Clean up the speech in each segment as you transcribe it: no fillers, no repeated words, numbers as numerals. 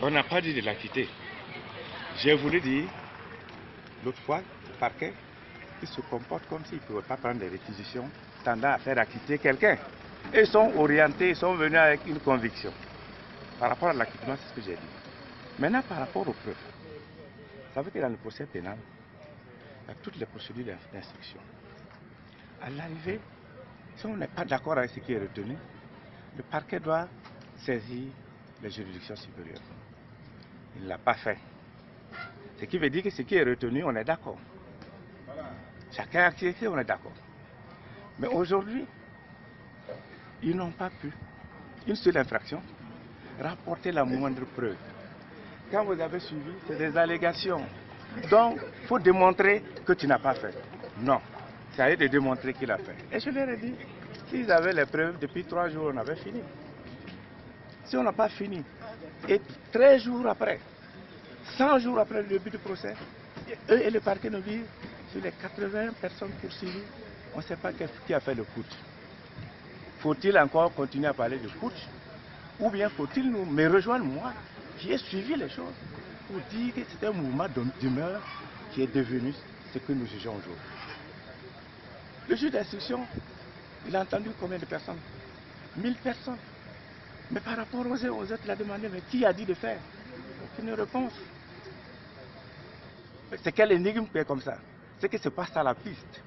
On n'a pas dit de la quitter. J'ai voulu dire, l'autre fois, le parquet, ils se comportent comme s'ils ne pouvaient pas prendre des réquisitions tendant à faire acquitter quelqu'un. Ils sont orientés, ils sont venus avec une conviction. Par rapport à l'acquittement, c'est ce que j'ai dit. Maintenant, par rapport aux preuves, vous savez que dans le procès pénal, il y a toutes les procédures d'instruction. À l'arrivée, si on n'est pas d'accord avec ce qui est retenu, le parquet doit saisir les juridictions supérieures. Il ne l'a pas fait. Ce qui veut dire que ce qui est retenu, on est d'accord. Chacun a accepté, on est d'accord. Mais aujourd'hui, ils n'ont pas pu, une seule infraction, rapporter la moindre preuve. Quand vous avez suivi, c'est des allégations. Donc, il faut démontrer que tu n'as pas fait. Non, c'est à eux de démontrer qu'il a fait. Et je leur ai dit, s'ils avaient les preuves, depuis 3 jours, on avait fini. Si on n'a pas fini, et 13 jours après, 100 jours après le début du procès, eux et le parquet nous disent, sur les 80 personnes poursuivies, on ne sait pas qui a fait le putsch. Faut-il encore continuer à parler de putsch? Ou bien faut-il me rejoindre moi, qui ai suivi les choses, pour dire que c'est un mouvement d'humeur qui est devenu ce que nous jugeons aujourd'hui. Le juge d'instruction, il a entendu combien de personnes? 1000 personnes. Mais par rapport aux autres, il a demandé, mais qui a dit de faire? Aucune réponse. C'est quelle énigme qui est comme ça? C'est que c'est pas ça la piste.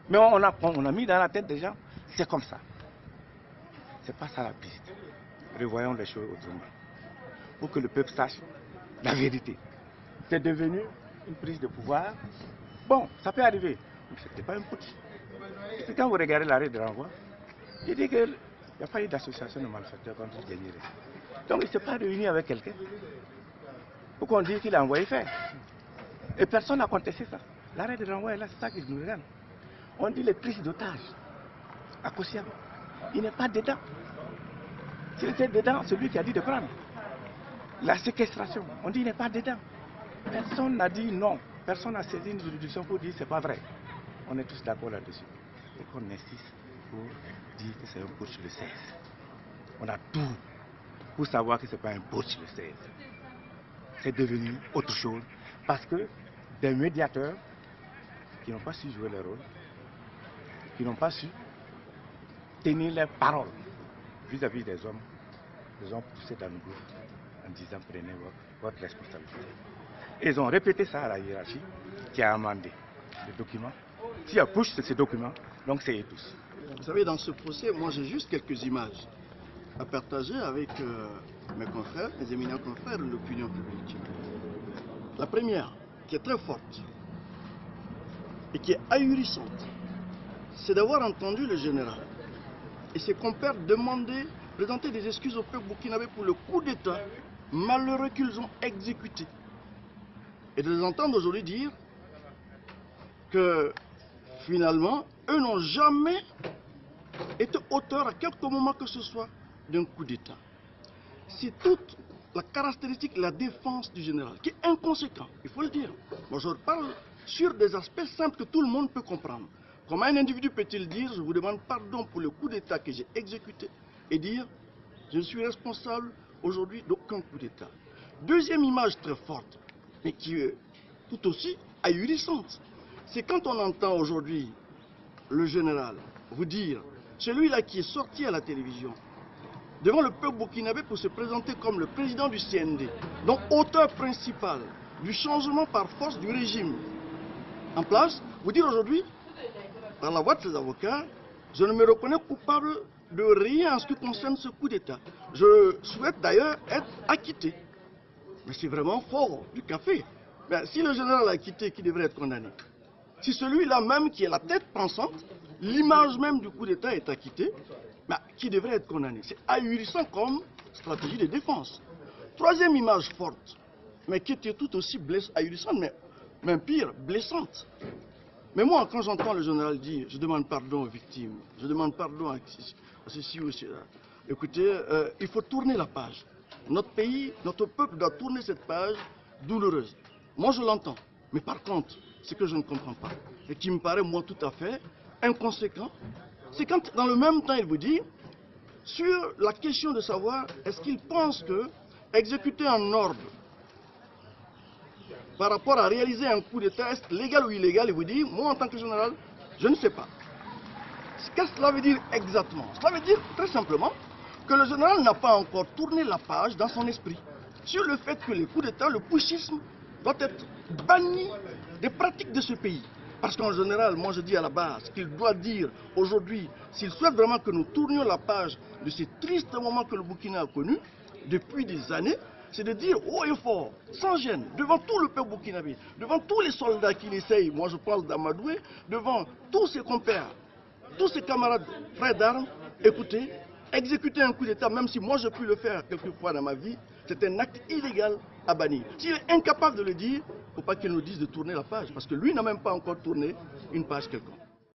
Mais on a mis dans la tête des gens, c'est comme ça. C'est pas ça la piste. Revoyons les choses autrement. Pour que le peuple sache la vérité. C'est devenu une prise de pouvoir. Bon, ça peut arriver. Mais ce n'était pas un putsch. Et puis quand vous regardez l'arrêt de renvoi, il dit qu'il n'y a pas eu d'association de malfaiteurs contre Guéniré. Donc il ne s'est pas réuni avec quelqu'un. Pour qu'on dise qu'il a envoyé faire. Et personne n'a contesté ça. L'arrêt de renvoi est là, c'est ça qui nous regarde. On dit les prises d'otages à Kossiam. Il n'est pas dedans. S'il était dedans, celui qui a dit de prendre. La séquestration, on dit il n'est pas dedans. Personne n'a dit non. Personne n'a saisi une juridiction pour dire c'est pas vrai. On est tous d'accord là-dessus. Et qu'on insiste pour dire que c'est un putsch le 16. On a tout pour savoir que ce n'est pas un putsch le 16. C'est devenu autre chose parce que des médiateurs qui n'ont pas su jouer leur rôle, qui n'ont pas su tenir leurs paroles vis-à-vis des hommes, ils ont poussé dans le groupe en disant prenez votre responsabilité. Et ils ont répété ça à la hiérarchie qui a amendé le document. S'il y a push, c'est ce document, donc c'est eux tous. Vous savez, dans ce procès, moi j'ai juste quelques images à partager avec mes confrères, mes éminents confrères de l'opinion publique. La première, qui est très forte et qui est ahurissante, c'est d'avoir entendu le général et ses compères présenter des excuses au peuple burkinabé pour le coup d'État malheureux qu'ils ont exécuté. Et de les entendre aujourd'hui dire que finalement, eux n'ont jamais été auteurs à quelque moment que ce soit d'un coup d'État. C'est toute la caractéristique, la défense du général, qui est inconséquent, il faut le dire. Moi je parle sur des aspects simples que tout le monde peut comprendre. Comment un individu peut-il dire, je vous demande pardon pour le coup d'État que j'ai exécuté, et dire, je ne suis responsable aujourd'hui d'aucun coup d'État. Deuxième image très forte, mais qui est tout aussi ahurissante, c'est quand on entend aujourd'hui le général vous dire, celui-là qui est sorti à la télévision, devant le peuple burkinabé pour se présenter comme le président du CND, donc auteur principal du changement par force du régime en place, vous dire aujourd'hui, par la voix de ses avocats, je ne me reconnais coupable de rien en ce qui concerne ce coup d'État. Je souhaite d'ailleurs être acquitté. Mais c'est vraiment fort du café. Mais si le général est acquitté, qui devrait être condamné? Si celui-là même qui est la tête pensante, l'image même du coup d'État est acquitté, qui devrait être condamné? C'est ahurissant comme stratégie de défense. Troisième image forte, mais qui était tout aussi ahurissante, mais pire, blessante. Mais moi, quand j'entends le général dire, je demande pardon aux victimes, je demande pardon à ceci ou cela, écoutez, il faut tourner la page. Notre pays, notre peuple doit tourner cette page douloureuse. Moi, je l'entends. Mais par contre, ce que je ne comprends pas, et qui me paraît, moi, tout à fait inconséquent, c'est quand, dans le même temps, il vous dit, sur la question de savoir est-ce qu'il pense que exécuter un ordre par rapport à réaliser un coup d'État, est légal ou illégal, il vous dit, moi en tant que général, je ne sais pas. Qu'est-ce que cela veut dire exactement? Cela veut dire très simplement que le général n'a pas encore tourné la page dans son esprit sur le fait que les coups d'État, le putschisme doit être banni des pratiques de ce pays. Parce qu'en général, moi je dis à la base qu'il doit dire aujourd'hui, s'il souhaite vraiment que nous tournions la page de ces tristes moments que le Burkina a connus depuis des années, c'est de dire haut et fort, sans gêne, devant tout le peuple burkinabé, devant tous les soldats qui l'essayent, moi je parle d'Amadoué, devant tous ses compères, tous ses camarades frères d'armes, écoutez, exécuter un coup d'État, même si moi je puis le faire quelquefois dans ma vie, c'est un acte illégal à bannir. S'il est incapable de le dire, il ne faut pas qu'il nous dise de tourner la page, parce que lui n'a même pas encore tourné une page quelconque.